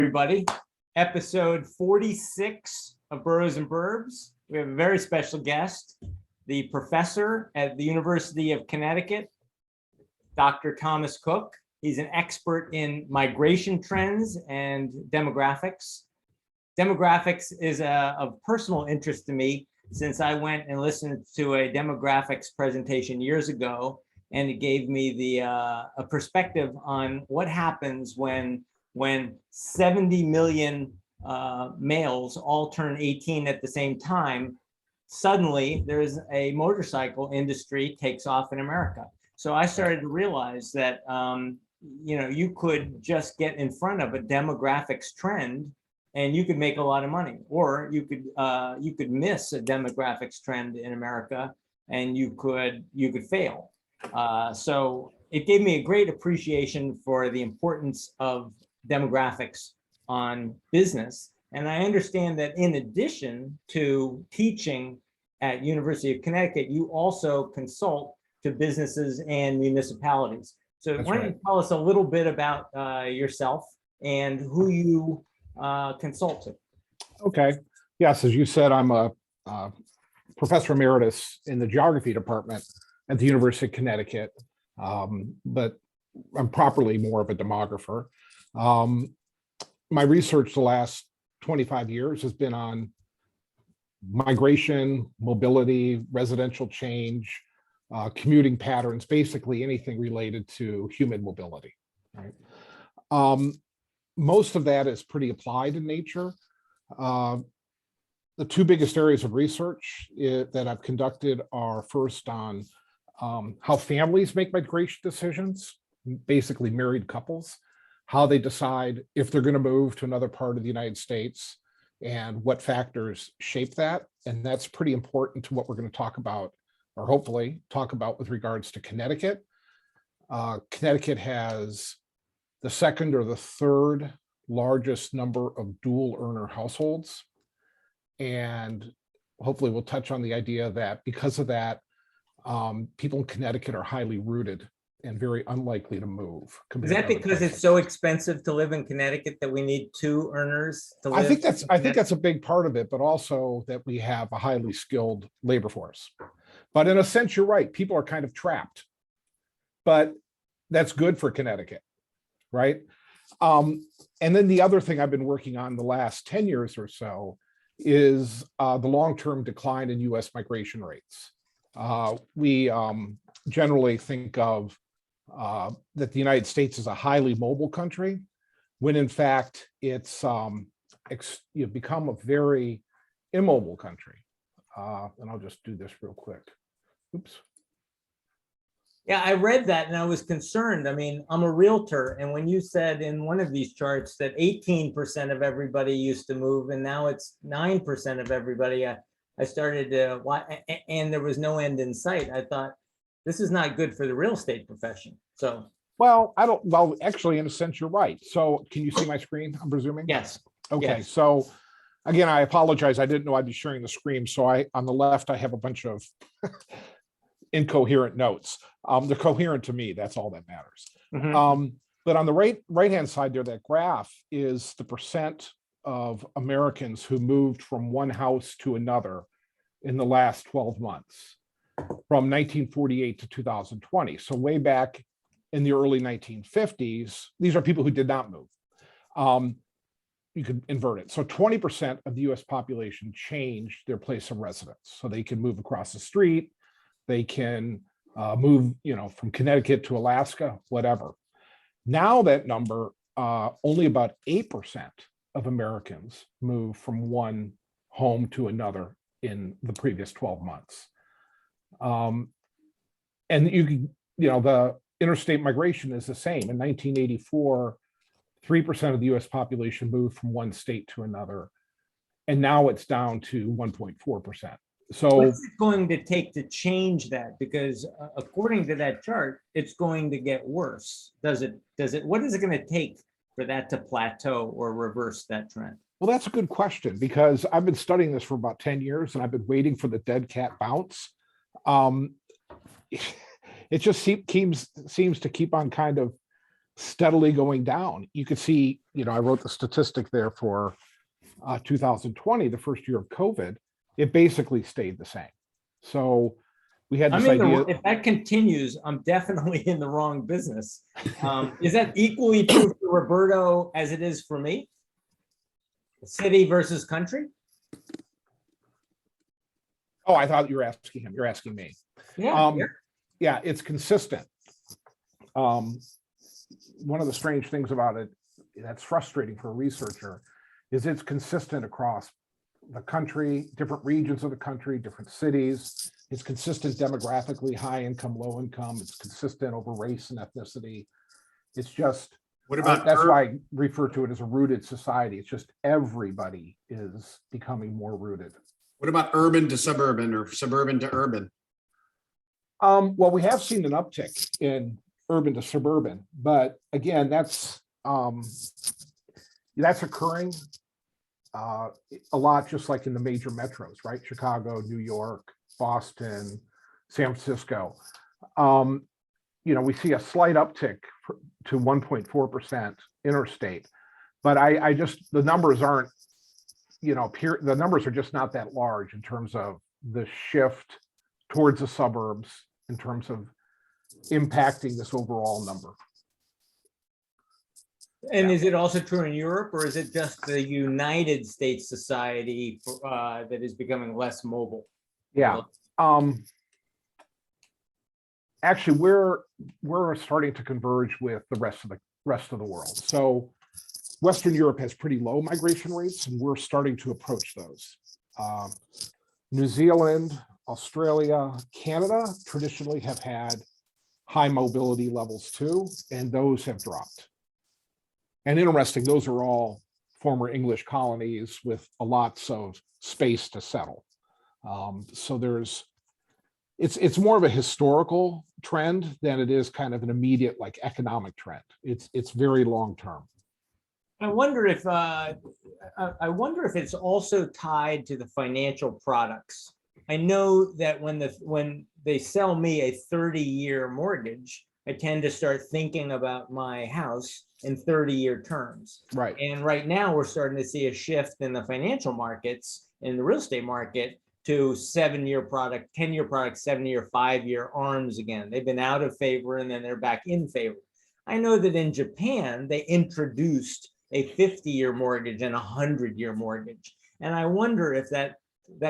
Everybody. Episode 46 of Boroughs and Burbs. We have a very special guest, the professor at the University of Connecticut, Dr. Thomas Cooke. He's an expert in migration trends and demographics. Demographics is of personal interest to me since I went and listened to a demographics presentation years ago, and it gave me a perspective on what happens when 70 million males all turn 18 at the same time. Suddenly there's a motorcycle industry takes off in America. So I started to realize that you could just get in front of a demographics trend and you could make a lot of money, or you could miss a demographics trend in America and you could fail. So it gave me a great appreciation for the importance of demographics on business. And I understand that in addition to teaching at University of Connecticut, you also consult to businesses and municipalities. So why don't you tell us a little bit about yourself and who you consult to? Okay. Yes, as you said, I'm a professor emeritus in the geography department at the University of Connecticut, but I'm properly more of a demographer. My research the last 25 years has been on migration, mobility, residential change, commuting patterns, basically anything related to human mobility. Right? Most of that is pretty applied in nature. The two biggest areas of research that I've conducted are first on how families make migration decisions, basically married couples, how they decide if they're going to move to another part of the United States and what factors shape that. And that's pretty important to what we're going to talk about, or hopefully talk about, with regards to Connecticut. Connecticut has the second or the third largest number of dual earner households. And hopefully we'll touch on the idea that because of that, people in Connecticut are highly rooted and very unlikely to move. Is that because it's so expensive to live in Connecticut that we need two earners to live? I think that's a big part of it, but also that we have a highly skilled labor force. But in a sense, you're right. People are kind of trapped, but that's good for Connecticut, right? And then the other thing I've been working on the last 10 years or so is the long-term decline in US migration rates. We generally think of that the United States is a highly mobile country, when in fact it's become a very immobile country. And I'll just do this real quick. Oops. Yeah, I read that and I was concerned. I mean, I'm a realtor, and when you said in one of these charts that 18% of everybody used to move and now it's 9% of everybody, I started to, and there was no end in sight. I thought, this is not good for the real estate profession. So, well, actually, in a sense, you're right. So can you see my screen, I'm presuming? Yes. Okay. Yes. So again, I apologize. I didn't know I'd be sharing the screen. So on the left, I have a bunch of incoherent notes. They're coherent to me. That's all that matters. Mm-hmm. But on the right-hand side there, that graph is the percent of Americans who moved from one house to another in the last 12 months. From 1948 to 2020. So way back in the early 1950s, these are people who did not move. You could invert it. So 20% of the US population changed their place of residence. So they can move across the street, they can move, from Connecticut to Alaska, whatever. Now that number, only about 8% of Americans move from one home to another in the previous 12 months. And the interstate migration is the same. In 1984, 3% of the US population moved from one state to another. And now it's down to 1.4%. So what's it going to take to change that? Because according to that chart, it's going to get worse. What is it going to take for that to plateau or reverse that trend? Well, that's a good question, because I've been studying this for about 10 years and I've been waiting for the dead cat bounce. It just seems to keep on kind of steadily going down. You could see, I wrote the statistic there for 2020, the first year of COVID, it basically stayed the same. So we had this idea. If that continues, I'm definitely in the wrong business. Is that equally true for Roberto as it is for me? City versus country? Oh, I thought you were asking him. You're asking me. Yeah. Yeah, it's consistent. One of the strange things about it that's frustrating for a researcher is it's consistent across the country, different regions of the country, different cities. It's consistent demographically, high income, low income. It's consistent over race and ethnicity. It's just, What about that's why I refer to it as a rooted society. It's just everybody is becoming more rooted. what about urban to suburban or suburban to urban? Well, we have seen an uptick in urban to suburban, but again, that's occurring a lot, just like in the major metros, right? Chicago, New York, Boston, San Francisco. We see a slight uptick to 1.4% interstate, but I just, the numbers aren't, the numbers are just not that large in terms of the shift towards the suburbs, in terms of impacting this overall number. And is it also true in Europe, or is it just the United States society that is becoming less mobile? Yeah. Actually, we're starting to converge with the rest of the world. So Western Europe has pretty low migration rates, and we're starting to approach those. New Zealand, Australia, Canada traditionally have had high mobility levels too, and those have dropped. And interesting, those are all former English colonies with lots of space to settle. So it's more of a historical trend than it is kind of an immediate like economic trend. It's very long term. I wonder if it's also tied to the financial products. I know that when they sell me a 30-year mortgage, I tend to start thinking about my house in 30-year terms. Right. And right now we're starting to see a shift in the financial markets, in the real estate market, to 7-year product, 10-year product, 7-year, 5-year ARMs again. They've been out of favor and then they're back in favor. I know that in Japan, they introduced a 50-year mortgage and a 100-year mortgage. And I wonder if that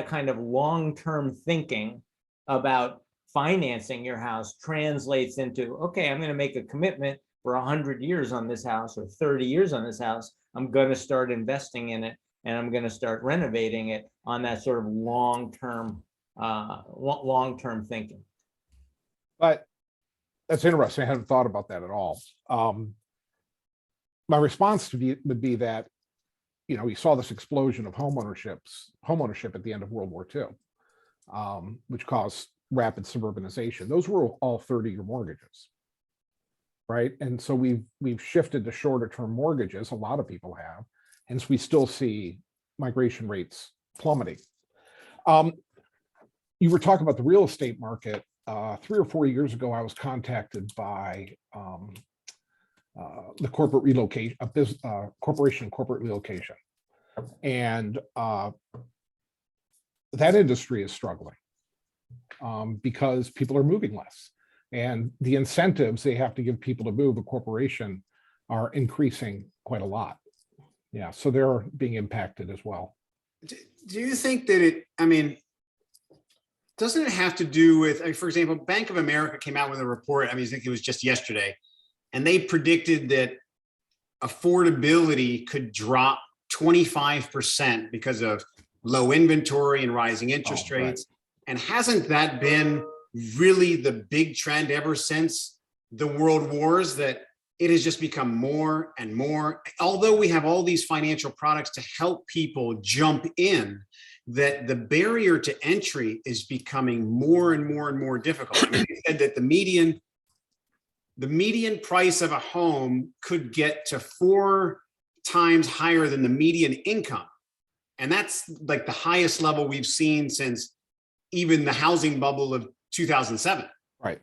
kind of long-term thinking about financing your house translates into, okay, I'm going to make a commitment for 100 years on this house or 30 years on this house. I'm going to start investing in it, and I'm going to start renovating it on that sort of long-term thinking. But that's interesting. I hadn't thought about that at all. My response would be that, we saw this explosion of homeownership at the end of World War II, which caused rapid suburbanization. Those were all 30-year mortgages, right? And so we've shifted to shorter term mortgages. A lot of people have, and so we still see migration rates plummeting. You were talking about the real estate market. 3 or 4 years ago, I was contacted by the corporate relocation, corporation corporate relocation, and that industry is struggling because people are moving less, and the incentives they have to give people to move a corporation are increasing quite a lot. Yeah, so they're being impacted as well. Do you think that doesn't it have to do with, for example, Bank of America came out with a report, I think it was just yesterday, and they predicted that affordability could drop 25% because of low inventory and rising interest rates. Right. And hasn't that been really the big trend ever since the world wars, that it has just become more and more, although we have all these financial products to help people jump in, that the barrier to entry is becoming more and more and more difficult. They said that the median price of a home could get to 4 times higher than the median income. And that's like the highest level we've seen since even the housing bubble of 2007. Right.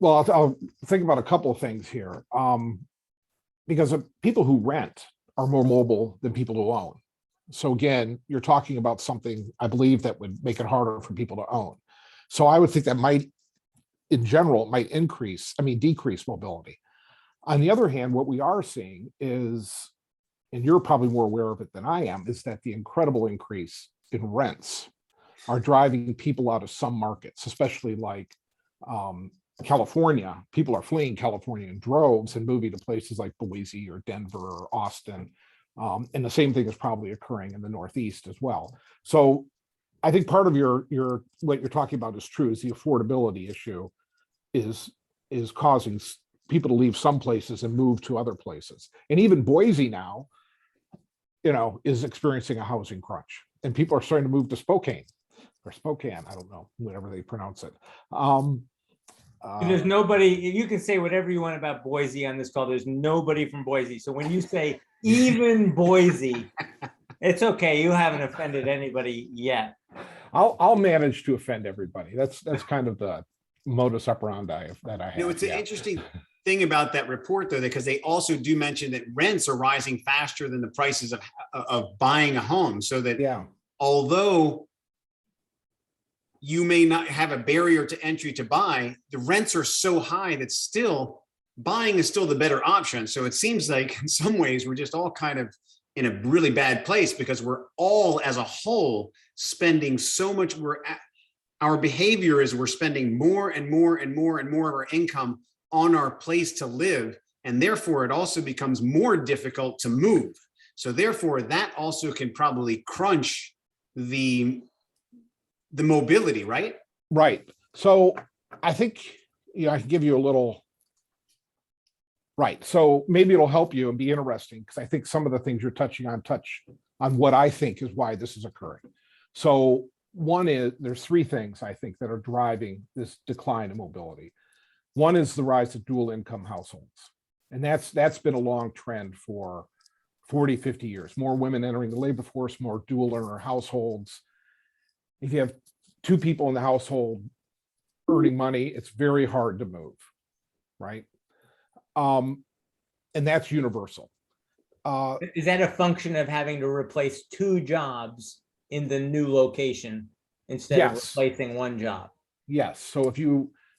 Well, I'll think about a couple of things here. Because people who rent are more mobile than people who own. So again, you're talking about something, I believe, that would make it harder for people to own. So I would think that might, in general, might decrease mobility. On the other hand, what we are seeing is, and you're probably more aware of it than I am, is that the incredible increase in rents are driving people out of some markets, especially like California. People are fleeing California in droves and moving to places like Boise or Denver or Austin. And the same thing is probably occurring in the Northeast as well. So I think part of your what you're talking about is true, is the affordability issue is causing people to leave some places and move to other places. And even Boise now, is experiencing a housing crunch, and people are starting to move to Spokane, I don't know, whatever they pronounce it. There's nobody, you can say whatever you want about Boise on this call. There's nobody from Boise. So when you say even Boise, it's okay. You haven't offended anybody yet. I'll manage to offend everybody. That's kind of the modus operandi that I have. It's an interesting thing about that report, though, because they also do mention that rents are rising faster than the prices of buying a home. So that although you may not have a barrier to entry to buy, the rents are so high that still buying is still the better option. So it seems like in some ways we're just all kind of in a really bad place, because we're all as a whole spending so much. Our behavior is we're spending more and more and more and more of our income on our place to live. And therefore it also becomes more difficult to move. So therefore that also can probably crunch the mobility, right? Right. So I think, I can give you a little, right. So maybe it'll help you and be interesting, because I think some of the things you're touch on what I think is why this is occurring. So one is, there's three things I think that are driving this decline in mobility. One is the rise of dual income households. And that's been a long trend for 40, 50 years. More women entering the labor force, more dual earner households. If you have two people in the household earning money, it's very hard to move, right? And that's universal. Is that a function of having to replace two jobs in the new location instead of replacing one job? Yes. So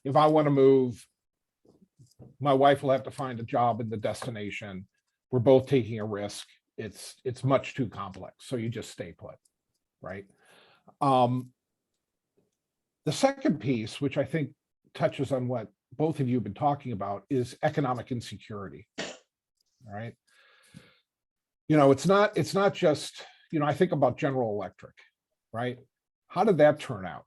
if I want to move, my wife will have to find a job in the destination. We're both taking a risk. It's much too complex. So you just stay put, right? The second piece, which I think touches on what both of you have been talking about, is economic insecurity. All right. It's not just, I think about General Electric, right? How did that turn out?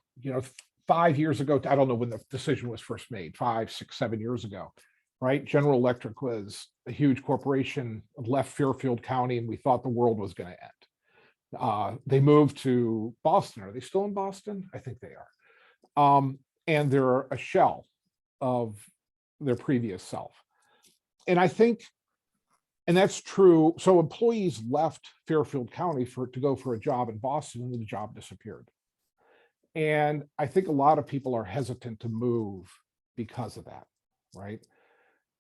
5 years ago, I don't know when the decision was first made, 5, 6, 7 years ago, right? General Electric was a huge corporation, left Fairfield County, and we thought the world was going to end. They moved to Boston. Are they still in Boston? I think they are. And they're a shell of their previous self. And I think, and that's true. So employees left Fairfield County to go for a job in Boston, and the job disappeared. And I think a lot of people are hesitant to move because of that, right?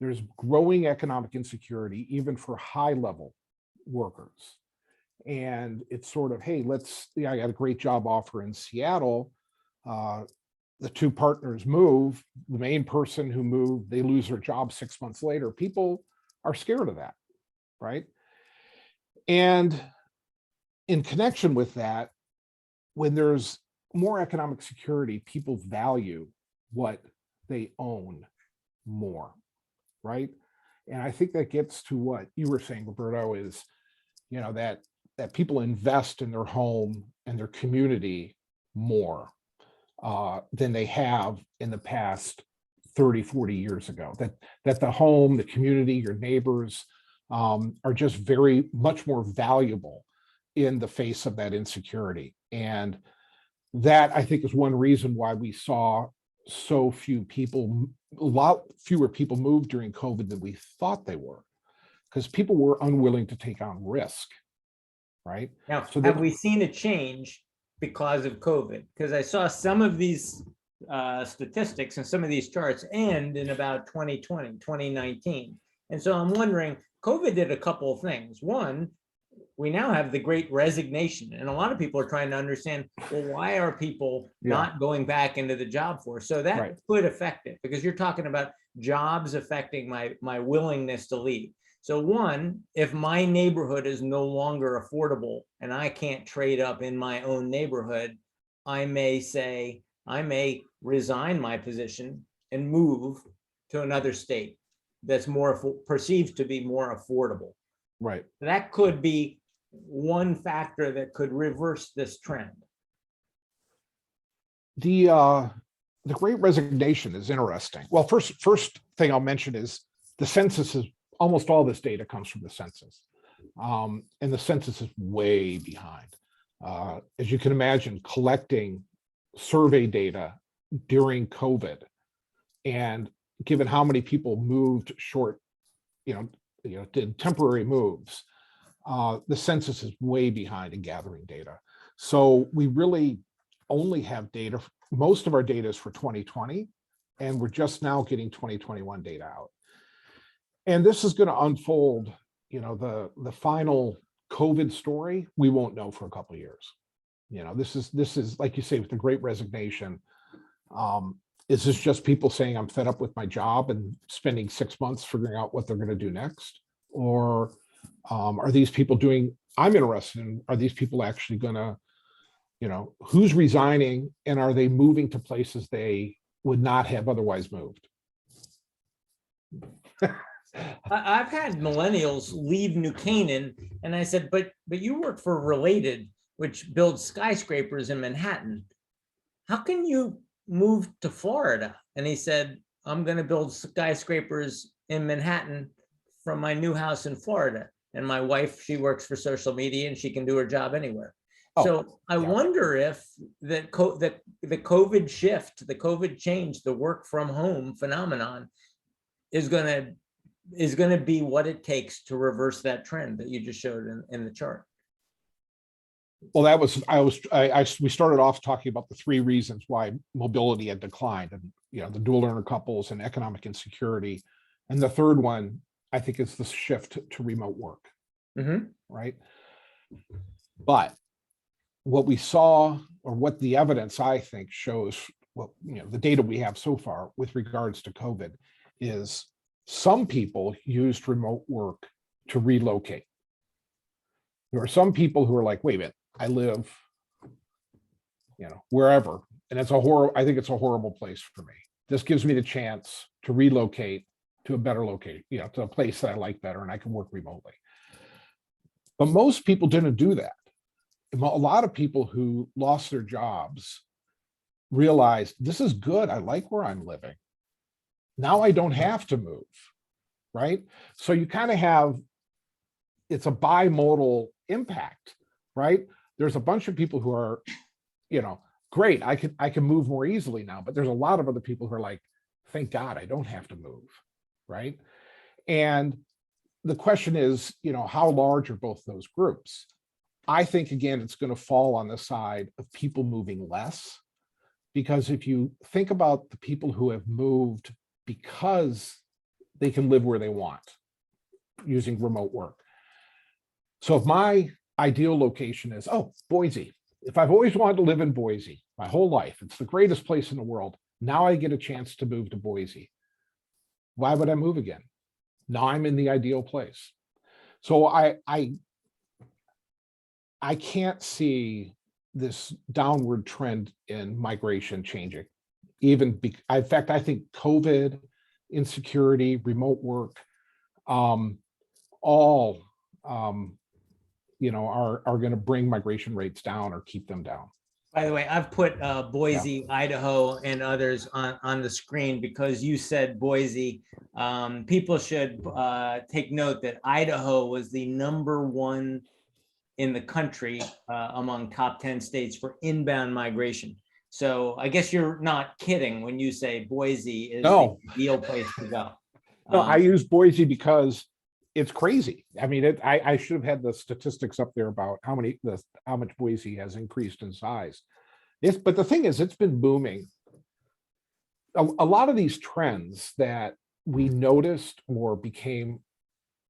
There's growing economic insecurity, even for high-level workers. And it's sort of, hey, I got a great job offer in Seattle. The two partners move. The main person who moved, they lose their job 6 months later. People are scared of that, right? And in connection with that, when there's more economic security, people value what they own more, right? And I think that gets to what you were saying, Roberto, is, that people invest in their home and their community more than they have in the past 30, 40 years ago. That the home, the community, your neighbors are just very much more valuable in the face of that insecurity. And that, I think, is one reason why we saw so few people, a lot fewer people move during COVID than we thought they were, because people were unwilling to take on risk, right? Now, have we seen a change because of COVID? Because I saw some of these statistics and some of these charts end in about 2020, 2019. And so I'm wondering, COVID did a couple of things. One, we now have the Great Resignation, and a lot of people are trying to understand, well, why are people not going back into the job force? So that could affect it, because you're talking about jobs affecting my willingness to leave. So one, if my neighborhood is no longer affordable and I can't trade up in my own neighborhood, I may resign my position and move to another state that's more perceived to be more affordable. Right. That could be one factor that could reverse this trend. The Great Resignation is interesting. Well, first thing I'll mention is the census is almost all this data comes from the census, and the census is way behind. As you can imagine, collecting survey data during COVID, and given how many people moved short, did temporary moves, the census is way behind in gathering data. So we really only have data. Most of our data is for 2020, and we're just now getting 2021 data out. And this is going to unfold, the final COVID story, we won't know for a couple of years. This is like you say, with the Great Resignation, is this just people saying I'm fed up with my job and spending 6 months figuring out what they're going to do next? Or are these people doing, I'm interested in, are these people actually going to, who's resigning, and are they moving to places they would not have otherwise moved? I've had millennials leave New Canaan, and I said, but you work for Related, which builds skyscrapers in Manhattan. How can you move to Florida? And he said, I'm going to build skyscrapers in Manhattan from my new house in Florida. And my wife, she works for social media and she can do her job anywhere. So I wonder if the COVID shift, the COVID change, the work from home phenomenon is going to be what it takes to reverse that trend that you just showed in the chart. Well, we started off talking about the 3 reasons why mobility had declined, and the dual earner couples and economic insecurity. And the third one, I think, is the shift to remote work. Right. But what we saw, or what the evidence I think shows, the data we have so far with regards to COVID, is some people used remote work to relocate. There are some people who are like, wait a minute, I live, wherever, and I think it's a horrible place for me. This gives me the chance to relocate to a better location, to a place that I like better and I can work remotely. But most people didn't do that. A lot of people who lost their jobs realized, this is good. I like where I'm living. Now I don't have to move, right? So you kind of have, it's a bimodal impact, right? There's a bunch of people who are, great, I can move more easily now, but there's a lot of other people who are like, thank God I don't have to move, right? And the question is, how large are both those groups? I think, again, it's going to fall on the side of people moving less, because if you think about the people who have moved because they can live where they want using remote work. So if my ideal location is, Boise, if I've always wanted to live in Boise my whole life, it's the greatest place in the world. Now I get a chance to move to Boise. Why would I move again? Now I'm in the ideal place. So I can't see this downward trend in migration changing. In fact, I think COVID, insecurity, remote work, all are going to bring migration rates down or keep them down. By the way, I've put Boise, Idaho, and others on the screen because you said Boise. People should take note that Idaho was the #1 in the country among top 10 states for inbound migration. So I guess you're not kidding when you say Boise is the ideal place to go. No, I use Boise because it's crazy. I mean, I should have had the statistics up there about how much Boise has increased in size. But the thing is, it's been booming a lot of these trends that we noticed or became,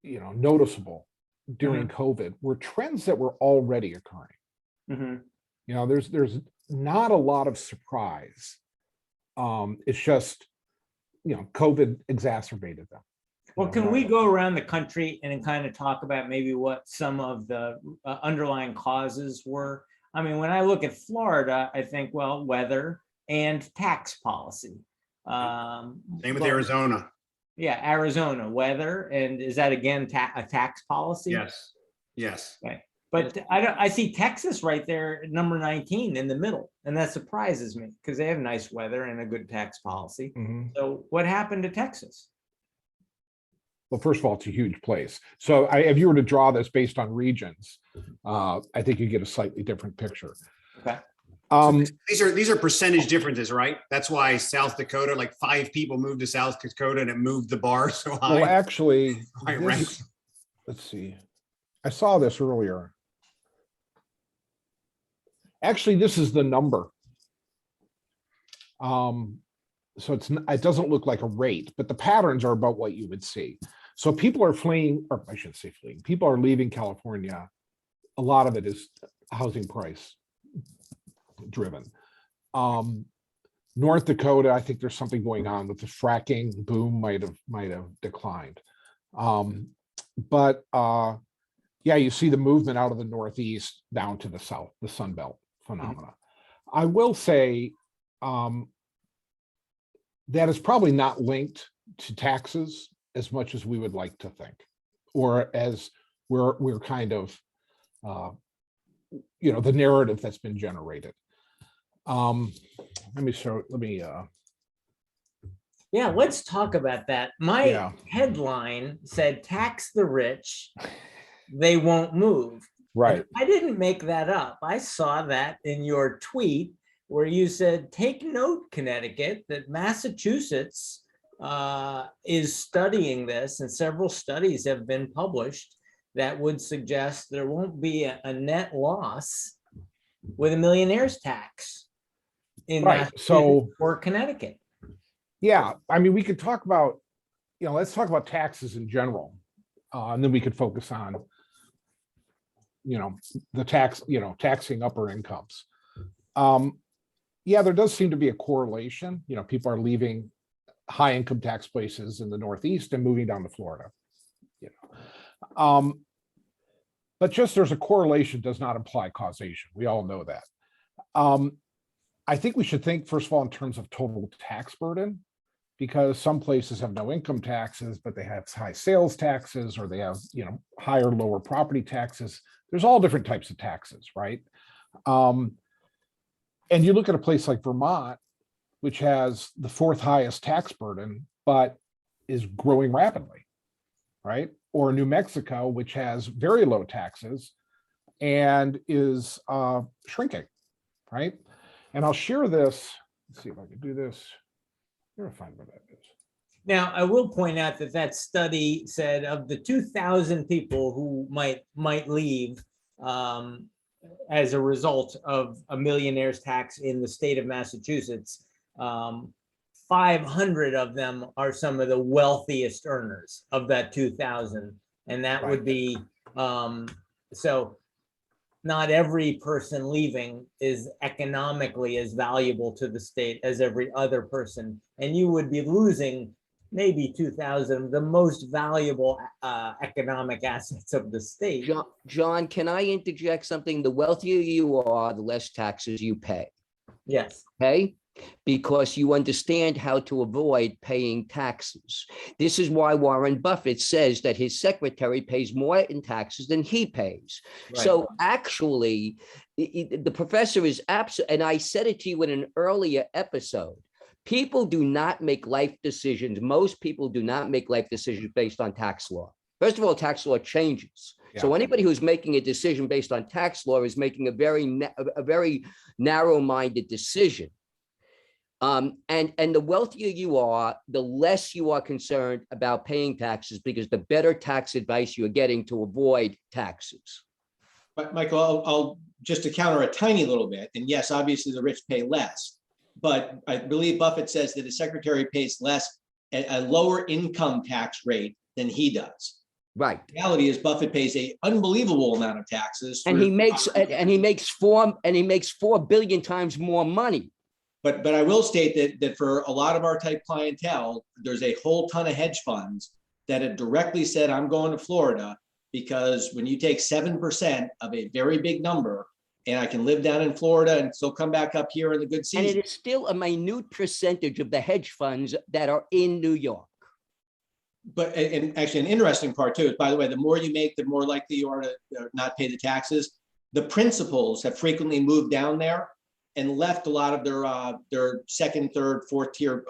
noticeable during COVID were trends that were already occurring. Mhm. There's not a lot of surprise. It's just, COVID exacerbated them. Well, can we go around the country and kind of talk about maybe what some of the underlying causes were? I mean, when I look at Florida, I think, well, weather and tax policy. Same with but- Arizona. Yeah, Arizona, weather, and is that again a tax policy? Yes, yes. But I see Texas right there, at number 19 in the middle, and that surprises me because they have nice weather and a good tax policy. Mhm. So what happened to Texas? Well, first of all, it's a huge place. So if you were to draw this based on regions, I think you get a slightly different picture. Okay. These are percentage differences, right? That's why South Dakota, like 5 people moved to South Dakota and it moved the bar so high. Well, actually, High rank. let's see. I saw this earlier. Actually, this is the number. So it doesn't look like a rate, but the patterns are about what you would see. So people are fleeing, or I shouldn't say fleeing, people are leaving California. A lot of it is housing price driven. North Dakota, I think there's something going on with the fracking boom might have declined. But yeah, you see the movement out of the Northeast down to the South, the Sun Belt phenomena. I will say that is probably not linked to taxes as much as we would like to think, or as we're kind of, the narrative that's been generated. Yeah, let's talk about that. My Yeah. headline said, tax the rich, they won't move. Right. I didn't make that up. I saw that in your tweet where you said, take note, Connecticut, that Massachusetts is studying this, and several studies have been published that would suggest there won't be a net loss with a millionaire's tax in Right. Massachusetts So or Connecticut. yeah, I mean, we could talk about, let's talk about taxes in general, and then we could focus on, the taxing upper incomes. Yeah, there does seem to be a correlation. People are leaving high income tax places in the Northeast and moving down to Florida. But just there's a correlation does not imply causation. We all know that. I think we should think, first of all, in terms of total tax burden, because some places have no income taxes, but they have high sales taxes, or they have, higher, lower property taxes. There's all different types of taxes, right? And you look at a place like Vermont, which has the 4th highest tax burden, but is growing rapidly, right? Or New Mexico, which has very low taxes and is shrinking, right? And I'll share this. Let's see if I can do this. I'm gonna find where that is. Now, I will point out that study said of the 2,000 people who might leave as a result of a millionaire's tax in the state of Massachusetts, 500 of them are some of the wealthiest earners of that 2,000. And that would be, so not every person leaving is economically as valuable to the state as every other person. And you would be losing maybe 2,000, the most valuable economic assets of the state. John, can I interject something? The wealthier you are, the less taxes you pay. Yes. Okay? Because you understand how to avoid paying taxes. This is why Warren Buffett says that his secretary pays more in taxes than he pays. Right. So actually, the professor is absolute, and I said it to you in an earlier episode. People do not make life decisions. Most people do not make life decisions based on tax law. First of all, tax law changes. Yeah. So anybody who's making a decision based on tax law is making a very narrow-minded decision. And the wealthier you are, the less you are concerned about paying taxes, because the better tax advice you're getting to avoid taxes. But Michael, I'll just to counter a tiny little bit. And yes, obviously the rich pay less, but I believe Buffett says that his secretary pays less, a lower income tax rate than he does. Right. The reality is Buffett pays a unbelievable amount of taxes. And for- he makes 4 billion times more money. But I will state that for a lot of our type clientele, there's a whole ton of hedge funds that have directly said, I'm going to Florida because when you take 7% of a very big number, and I can live down in Florida and still come back up here in the good And it season. is still a minute percentage of the hedge funds that are in New York. But, and actually an interesting part too, is by the way, the more you make, the more likely you are to not pay the taxes. The principals have frequently moved down there and left a lot of their second, third, fourth tier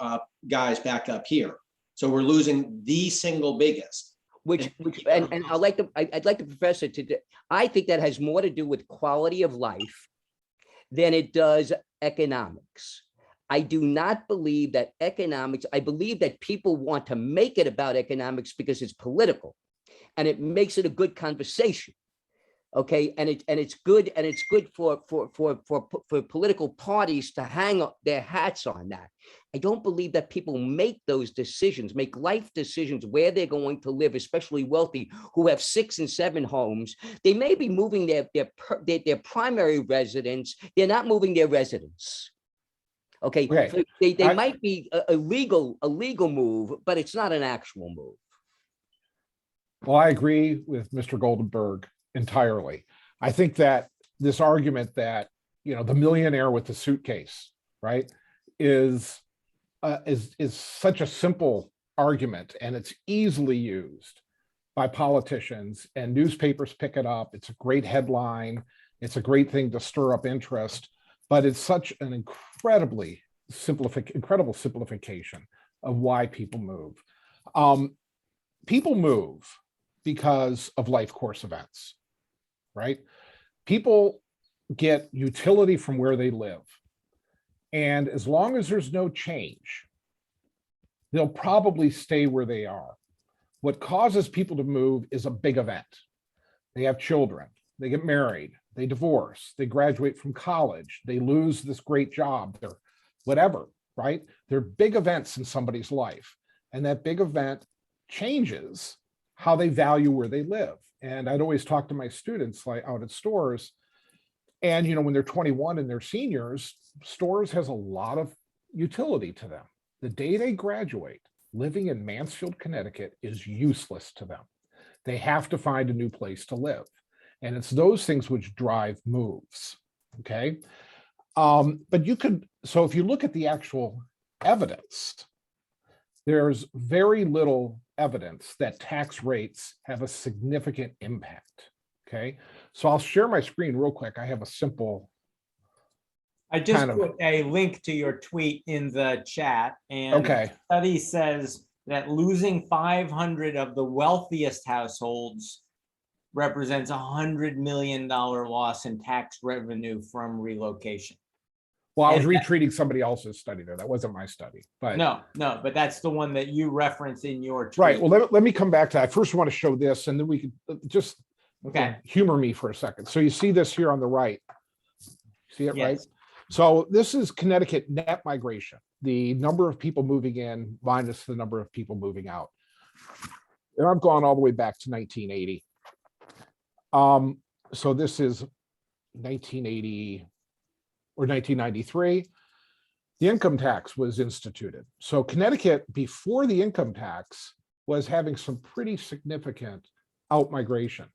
guys back up here. So we're losing the single biggest. And I'd like the professor to, I think that has more to do with quality of life than it does economics. I do not believe that economics, I believe that people want to make it about economics because it's political and it makes it a good conversation. Okay, and it's good for political parties to hang up their hats on that. I don't believe that people make those decisions, make life decisions where they're going to live, especially wealthy who have 6 and 7 homes. They may be moving their primary residence. They're not moving their residence. Okay, so they might be a legal move, but it's not an actual move. Well, I agree with Mr. Goldenberg entirely. I think that this argument that, you know, the millionaire with the suitcase, right, is such a simple argument, and it's easily used by politicians, and newspapers pick it up. It's a great headline. It's a great thing to stir up interest, but it's such an incredible simplification of why people move. People move because of life course events, right? People get utility from where they live. And as long as there's no change, they'll probably stay where they are. What causes people to move is a big event. They have children, they get married, they divorce, they graduate from college, they lose this great job, they're whatever, right? They're big events in somebody's life. And that big event changes how they value where they live. And I'd always talk to my students like out at stores, and you know, when they're 21 and they're seniors, stores has a lot of utility to them. The day they graduate, living in Mansfield, Connecticut is useless to them. They have to find a new place to live. And it's those things which drive moves, okay? But you could, so if you look at the actual evidence, there's very little evidence that tax rates have a significant impact, okay? So I'll share my screen real quick. I have a simple. I just put a link to your tweet in the chat, and okay. The study says that losing 500 of the wealthiest households represents $100 million loss in tax revenue from relocation. Well, I was retweeting somebody else's study there. That wasn't my study, but no, but that's the one that you reference in your tweet. Right. Well, let me come back to that. I first want to show this, and then we could just humor me for a second. So you see this here on the right. See it, right? So this is Connecticut net migration, the number of people moving in minus the number of people moving out. And I've gone all the way back to 1980. So this is 1980 or 1993. The income tax was instituted. So Connecticut, before the income tax, was having some pretty significant out-migration.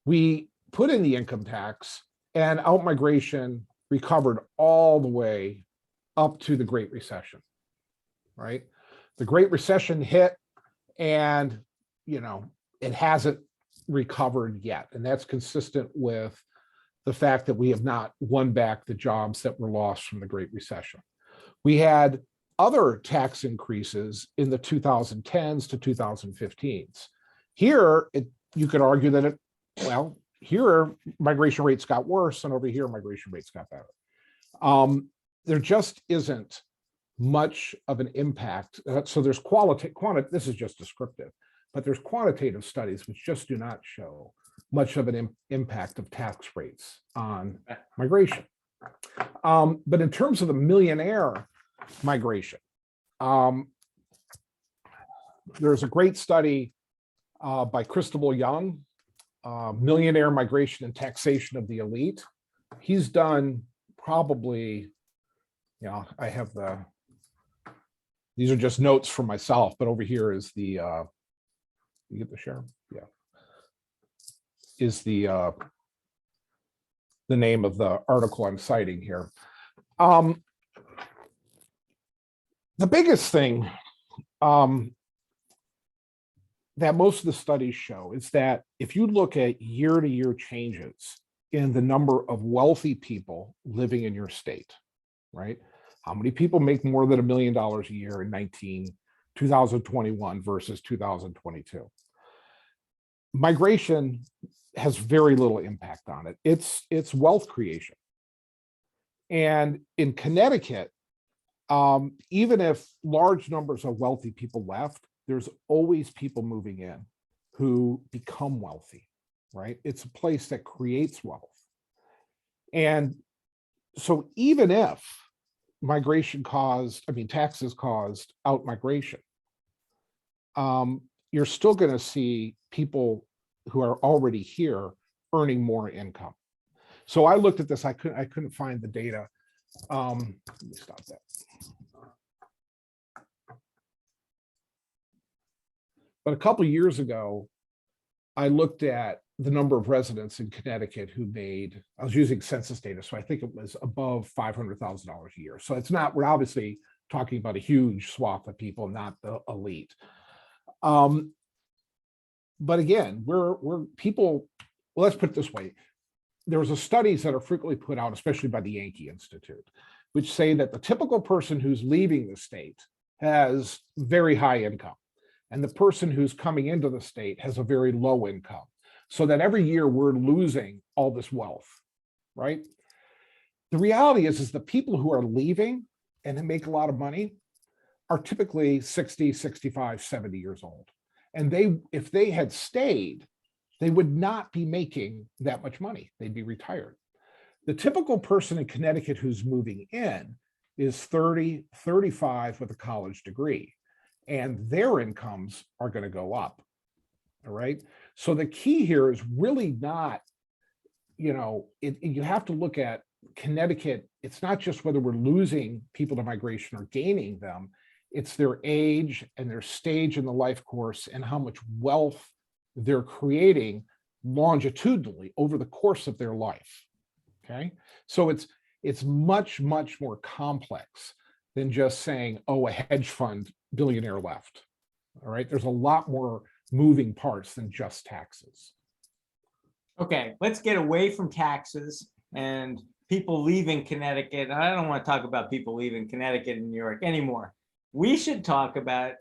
We put in the income tax, and out-migration recovered all the way up to the Great Recession, right? The Great Recession hit, and you know, it hasn't recovered yet. And that's consistent with the fact that we have not won back the jobs that were lost from the Great Recession. We had other tax increases in the 2010s to 2015s. Here, you could argue that here migration rates got worse, and over here migration rates got better. There just isn't much of an impact. So there's this is just descriptive, but there's quantitative studies which just do not show much of an impact of tax rates on migration. But in terms of the millionaire migration, there's a great study by Christabel Young, Millionaire Migration and Taxation of the Elite. He's done probably, I have these are just notes for myself, but over here is the, you get the share? Yeah. Is the name of the article I'm citing here. The biggest thing that most of the studies show is that if you look at year-to-year changes in the number of wealthy people living in your state, right? How many people make more than $1 million a year in 2021 versus 2022? Migration has very little impact on it. It's wealth creation. And in Connecticut, even if large numbers of wealthy people left, there's always people moving in who become wealthy, right? It's a place that creates wealth. And so even if taxes caused out migration, you're still going to see people who are already here earning more income. So I looked at this, I couldn't find the data. Let me stop that. But a couple of years ago, I looked at the number of residents in Connecticut who made, I was using census data, so I think it was above $500,000 a year. So it's not, we're obviously talking about a huge swath of people, not the elite. But again, we're people, well, let's put it this way. There's studies that are frequently put out, especially by the Yankee Institute, which say that the typical person who's leaving the state has very high income. And the person who's coming into the state has a very low income. So that every year we're losing all this wealth, right? The reality is the people who are leaving and make a lot of money are typically 60, 65, 70 years old. And if they had stayed, they would not be making that much money. They'd be retired. The typical person in Connecticut who's moving in is 30, 35 with a college degree, and their incomes are going to go up. All right. So the key here is really not, you have to look at Connecticut. It's not just whether we're losing people to migration or gaining them. It's their age and their stage in the life course and how much wealth they're creating longitudinally over the course of their life. Okay. So it's much, much more complex than just saying, oh, a hedge fund billionaire left. All right. There's a lot more moving parts than just taxes. Okay, let's get away from taxes and people leaving Connecticut. I don't want to talk about people leaving Connecticut and New York anymore. We should talk about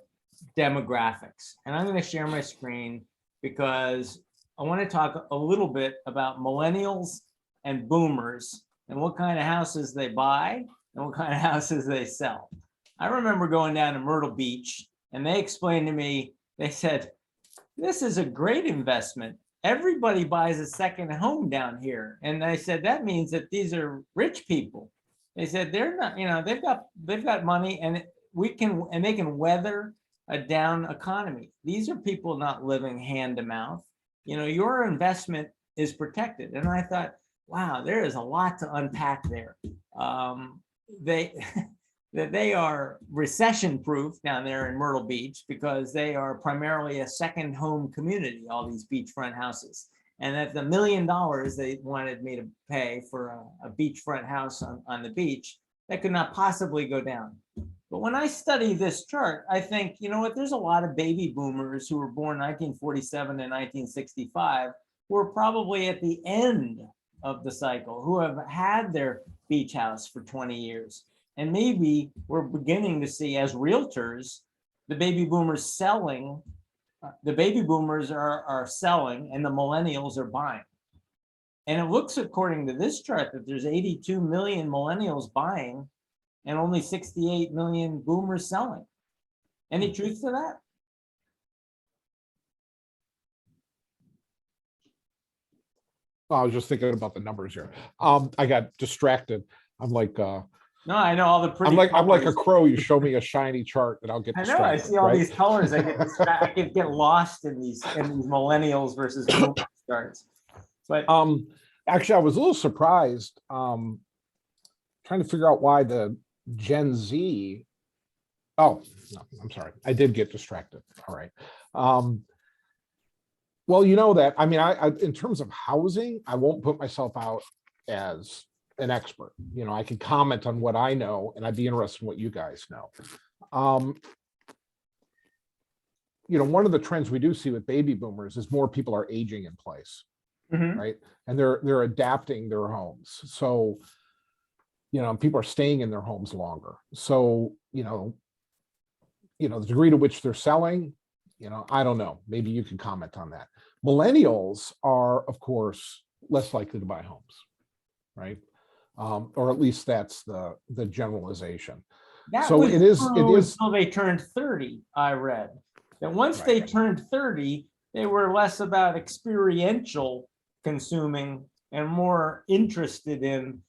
demographics. And I'm going to share my screen because I want to talk a little bit about millennials and boomers and what kind of houses they buy and what kind of houses they sell. I remember going down to Myrtle Beach and they explained to me, they said, this is a great investment. Everybody buys a second home down here. And I said, that means that these are rich people. They said, they're not, they've got money and they can weather a down economy. These are people not living hand to mouth. Your investment is protected. And I thought, wow, there is a lot to unpack there. They are recession proof down there in Myrtle Beach because they are primarily a second home community, all these beachfront houses. And at the $1 million they wanted me to pay for a beachfront house on the beach, that could not possibly go down. But when I study this chart, I think, you know what, there's a lot of baby boomers who were born 1947 and 1965 who are probably at the end of the cycle, who have had their beach house for 20 years. And maybe we're beginning to see, as realtors, the baby boomers selling. The baby boomers are selling and the millennials are buying. And it looks, according to this chart, that there's 82 million millennials buying and only 68 million boomers selling. Any truth to that? I was just thinking about the numbers here. I got distracted. I'm like, No, I know all the pretty. I'm like a colors. crow. You show me a shiny chart and I'll get I know. I distracted. see all right? these colors. I can get lost in these millennials versus boomers charts. But Actually, I was a little surprised. Trying to figure out why the Gen Z. Oh, no, I'm sorry. I did get distracted. All right. Well, you know that, I mean, I in terms of housing, I won't put myself out as an expert. You know, I can comment on what I know, and I'd be interested in what you guys know. You know, one of the trends we do see with baby boomers is more people are aging in place, right? And they're adapting their homes. So, you know, people are staying in their homes longer. So, you know, the degree to which they're selling, you know, I don't know. Maybe you can comment on that. Millennials are, of course, less likely to buy homes, right? Or at least that's the generalization. that So was it is until they turned 30, I read. That once they Right. turned 30, they were less about experiential consuming and more interested in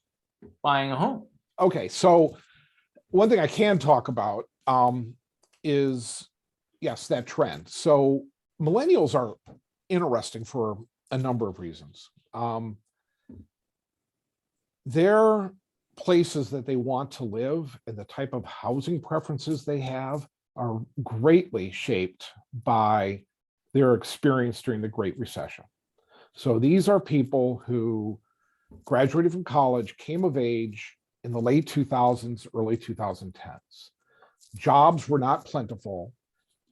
buying a home. okay. So one thing I can talk about is, yes, that trend. So millennials are interesting for a number of reasons. Their places that they want to live and the type of housing preferences they have are greatly shaped by their experience during the Great Recession. So these are people who graduated from college, came of age in the late 2000s, early 2010s. Jobs were not plentiful,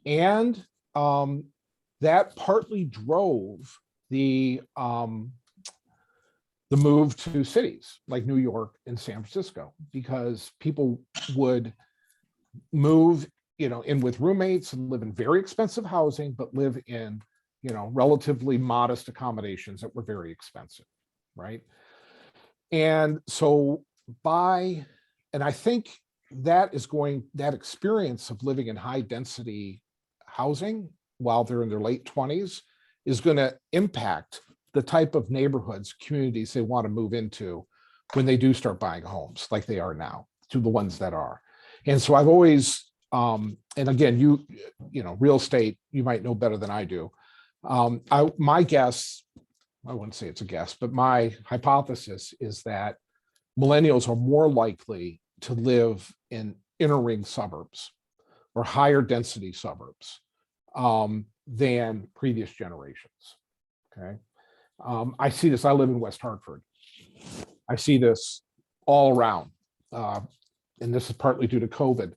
and that partly drove the move to cities like New York and San Francisco, because people would move, you know, in with roommates and live in very expensive housing, but live in, you know, relatively modest accommodations that were very expensive, right? And so and I think that experience of living in high density housing while they're in their late 20s is going to impact the type of neighborhoods, communities they want to move into when they do start buying homes like they are now, to the ones that are. And so I've always, and again, you know, real estate, you might know better than I do. My guess, I wouldn't say it's a guess, but my hypothesis is that millennials are more likely to live in inner ring suburbs or higher density suburbs than previous generations. Okay. I see this, I live in West Hartford. I see this all around. And this is partly due to COVID.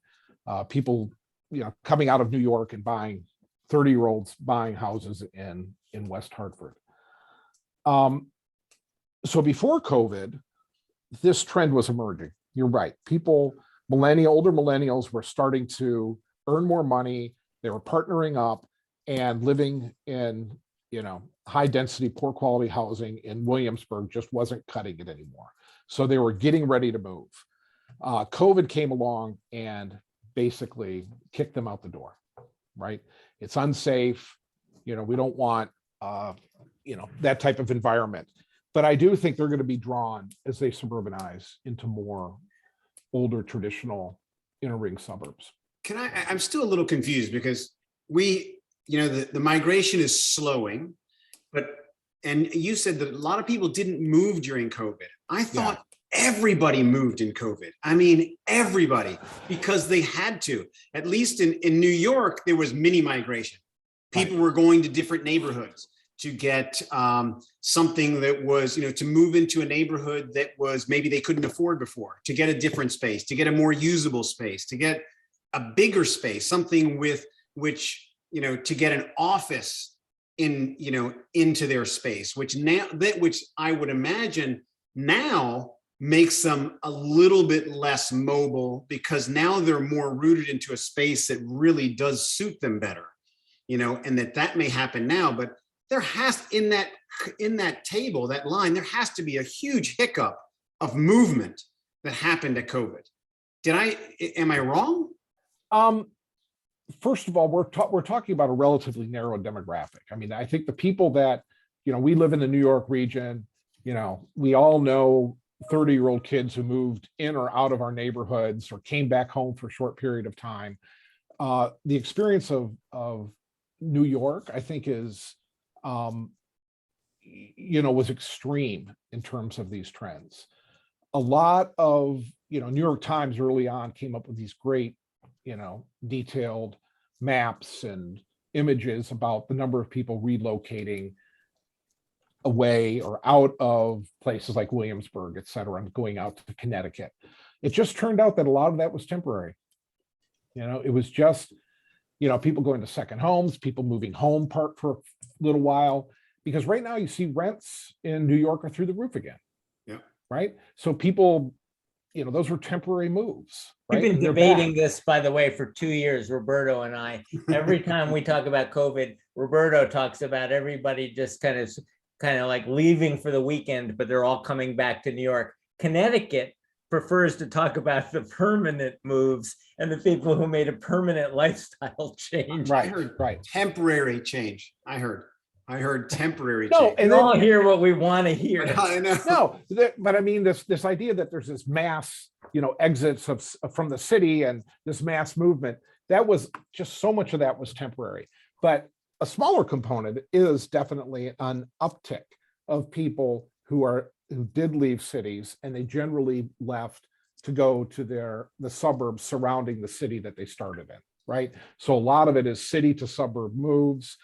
People, you know, coming out of New York and buying 30-year-olds buying houses in West Hartford. So before COVID, this trend was emerging. You're right. Older millennials were starting to earn more money. They were partnering up and living in, you know, high density, poor quality housing in Williamsburg just wasn't cutting it anymore. So they were getting ready to move. COVID came along and basically kicked them out the door, right? It's unsafe. You know, we don't want, you know, that type of environment. But I do think they're going to be drawn as they suburbanize into more older traditional inner ring suburbs. I'm still a little confused because the migration is slowing, and you said that a lot of people didn't move during COVID. I thought everybody moved in COVID. I mean, everybody, because they had to. At least in New York, there was mini migration. People were going to different neighborhoods to get something that was, you know, to move into a neighborhood that was maybe they couldn't afford before, to get a different space, to get a more usable space, to get a bigger space, something with which, you know, to get an office in, you know, into their space, which I would imagine now makes them a little bit less mobile, because now they're more rooted into a space that really does suit them better, you know, and that may happen now, but there has, in that table, that line, there has to be a huge hiccup of movement that happened at COVID. Am I wrong? First of all, we're talking about a relatively narrow demographic. I mean, I think the people that, you know, we live in the New York region, we all know 30-year-old kids who moved in or out of our neighborhoods or came back home for a short period of time. The experience of New York, I think, is, was extreme in terms of these trends. A lot of, New York Times early on came up with these great, detailed maps and images about the number of people relocating away or out of places like Williamsburg, et cetera, and going out to Connecticut. It just turned out that a lot of that was temporary. It was just, people going to second homes, people moving home part for a little while, because right now you see rents in New York are through the roof again. Yeah. Right. So people, those were temporary moves. We've Right? been debating this, by the way, for 2 years, Roberto and I. Every time we talk about COVID, Roberto talks about everybody just kind of like leaving for the weekend, but they're all coming back to New York. Connecticut prefers to talk about the permanent moves and the people who made a permanent lifestyle change. Right. Temporary change. I heard temporary No, change. and We all hear what we want to hear. I know. No, but I mean, this idea that there's this mass, exits from the city and this mass movement, that was just, so much of that was temporary. But a smaller component is definitely an uptick of people who did leave cities, and they generally left to go to the suburbs surrounding the city that they started in, right? So a lot of it is city to suburb moves.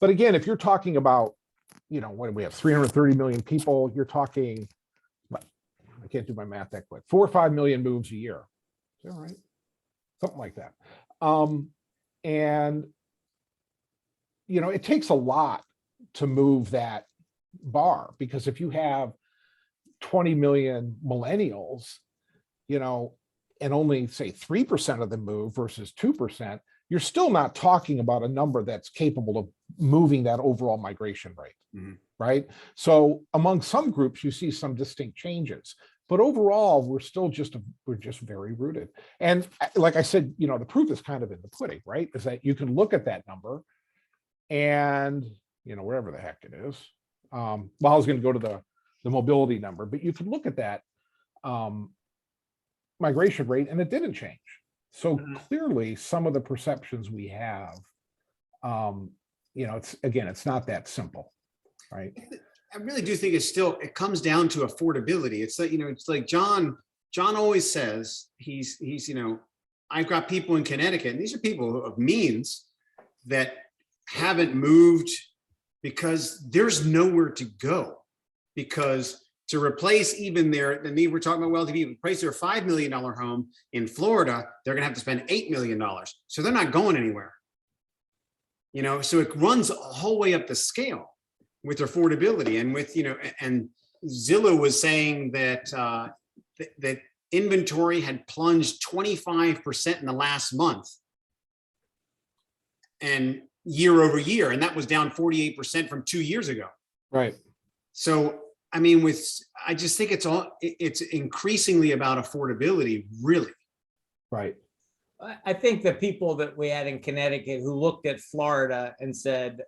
But again, if you're talking about, when we have 330 million people, you're talking, I can't do my math that quick, 4 or 5 million moves a year. Is that right? Something like that. And it takes a lot to move that bar, because if you have 20 million millennials, and only say 3% of them move versus 2%, you're still not talking about a number that's capable of moving that overall migration rate. Mm-hmm. Right? So among some groups, you see some distinct changes, but overall, we're just very rooted. And like I said, the proof is kind of in the pudding, right? Is that you can look at that number and, wherever the heck it is. Well, I was going to go to the mobility number, but you could look at that migration rate and it didn't change. So clearly some of the perceptions we have, it's not that simple, right? I really do think it comes down to affordability. It's like, it's like John always says, he's, I've got people in Connecticut, and these are people of means that haven't moved because there's nowhere to go. Because to replace even and we're talking about wealthy people, replace their $5 million home in Florida, they're gonna have to spend $8 million. So they're not going anywhere. So it runs a whole way up the scale with affordability. And with, and Zillow was saying that that inventory had plunged 25% in the last month. And year over year, and that was down 48% from 2 years ago. Right. So, I mean, I just think it's increasingly about affordability, really. Right. I think the people that we had in Connecticut who looked at Florida and said,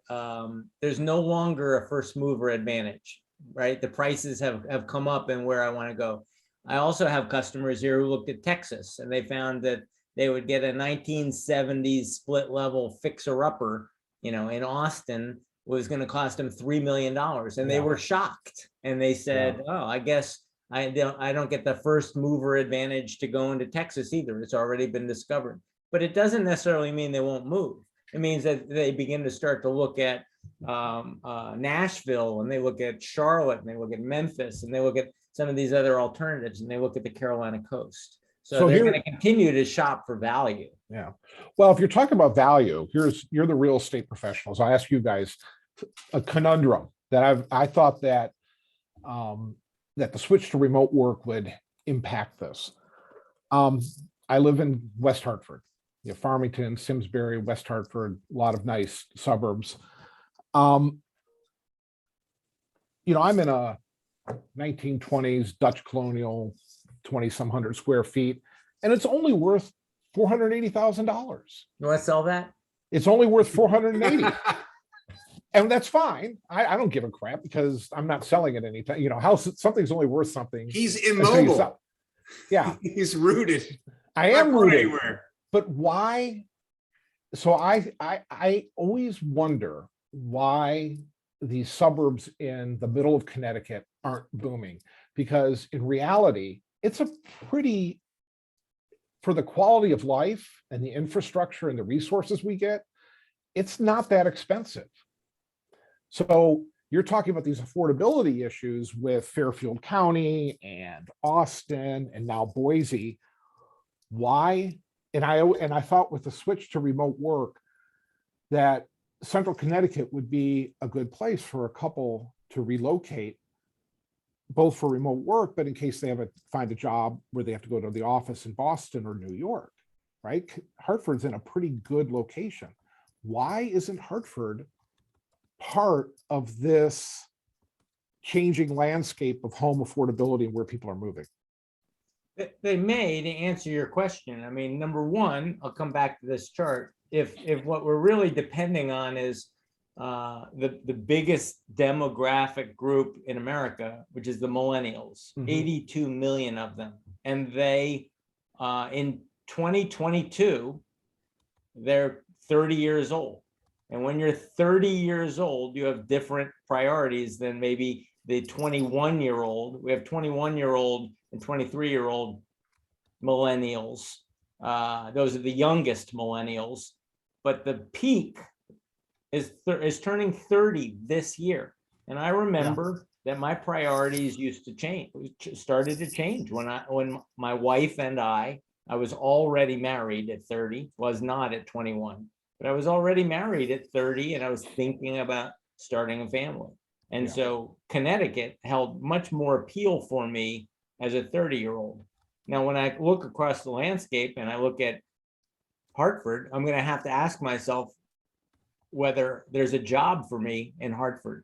there's no longer a first mover advantage, right? The prices have come up and where I want to go. I also have customers here who looked at Texas and they found that they would get a 1970s split level fixer-upper, in Austin, was going to cost them $3 million. And they were shocked. And they said, oh, I guess I don't get the first mover advantage to go into Texas either. It's already been discovered. But it doesn't necessarily mean they won't move. It means that they begin to start to look at Nashville, and they look at Charlotte, and they look at Memphis, and they look at some of these other alternatives, and they look at the Carolina coast. So they're going to continue to shop for value. Yeah. Well, if you're talking about value, you're the real estate professionals. I ask you guys a conundrum that I thought that that the switch to remote work would impact this. I live in West Hartford, Farmington, Simsbury, West Hartford, a lot of nice suburbs. I'm in a 1920s Dutch colonial, 20 some hundred square feet, and it's only worth $480,000. You want to sell that? It's only worth $480,000. And that's fine. I don't give a crap because I'm not selling it anytime. How something's only worth something. He's until you immobile. sell. Yeah, He's rooted. I Not am going rooted. anywhere. But why? So I always wonder why the suburbs in the middle of Connecticut aren't booming, because in reality, it's a pretty, for the quality of life and the infrastructure and the resources we get, it's not that expensive. So you're talking about these affordability issues with Fairfield County and Austin and now Boise. Why? And I thought with the switch to remote work that Central Connecticut would be a good place for a couple to relocate, both for remote work, but in case they find a job where they have to go to the office in Boston or New York, right? Hartford's in a pretty good location. Why isn't Hartford part of this changing landscape of home affordability and where people are moving? They may, to answer your question. I mean, number one, I'll come back to this chart. If what we're really depending on is the biggest demographic group in America, which is the millennials, 82 million of them, and they in 2022 they're 30 years old. And when you're 30 years old, you have different priorities than maybe the 21-year-old. We have 21-year-old and 23-year-old millennials. Those are the youngest millennials. But the peak is turning 30 this year. And I remember that my priorities used to change, started to change when my wife and I was already married at 30, was not at 21. But I was already married at 30 and I was thinking about starting a family. And so Connecticut held much more appeal for me as a 30-year-old. Now, when I look across the landscape and I look at Hartford, I'm going to have to ask myself whether there's a job for me in Hartford.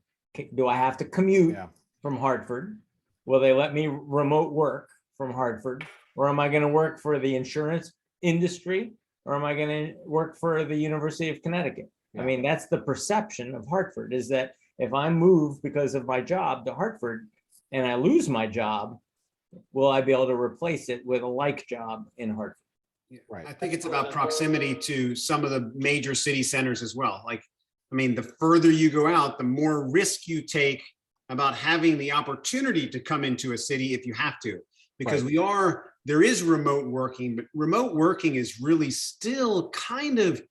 Do I have to commute from Hartford? Will they let me remote work from Hartford? Or am I going to work for the insurance industry? Or am I going to work for the University of Connecticut? I mean, that's the perception of Hartford, is that if I move because of my job to Hartford and I lose my job, will I be able to replace it with a like job in Hartford? Right. I think it's about proximity to some of the major city centers as well. Like, I mean, the further you go out, the more risk you take about having the opportunity to come into a city if you have to, because there is remote working, but remote working is really still kind of